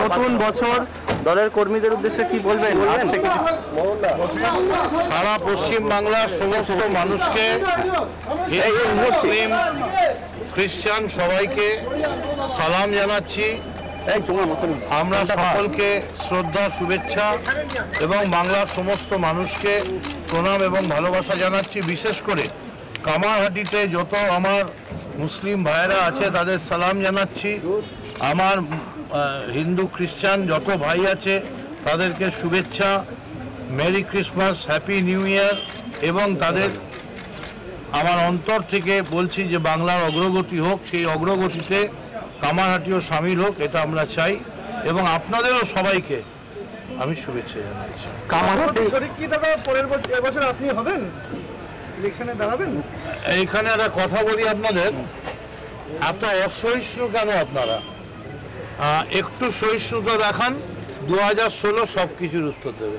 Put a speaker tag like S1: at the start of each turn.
S1: নতুন বছর দলের কর্মীদের উদ্দেশ্যে কি বলবেন?
S2: সারা পশ্চিম বাংলার সমস্ত মানুষকে, মুসলিম খ্রিস্টান সবাইকে সালাম জানাচ্ছি। আমরা সকলকে শ্রদ্ধা, শুভেচ্ছা এবং বাংলার সমস্ত মানুষকে প্রণাম এবং ভালোবাসা জানাচ্ছি। বিশেষ করে কামারহাটিতে যত আমার মুসলিম ভাইয়েরা আছে তাদের সালাম জানাচ্ছি। আমার হিন্দু খ্রিস্টান যত ভাই আছে তাদেরকে শুভেচ্ছা, merry Christmas, happy new year. এবং তাদের আমার অন্তর থেকে বলছি যে বাংলার অগ্রগতি হোক, সেই অগ্রগতিতে কামারহাটিও সামিল হোক, এটা আমরা চাই। এবং আপনাদেরও সবাইকে আমি শুভেচ্ছা জানাচ্ছি।
S3: আপনি হবেন ইলেকশনে দাঁড়াবেন?
S2: এইখানে একটা কথা বলি আপনাদের, এত অসহিষ্ণু কেন আপনারা? একটু সহিষ্ণুতা দেখান, 2016 সব কিছুর উত্তর দেবে।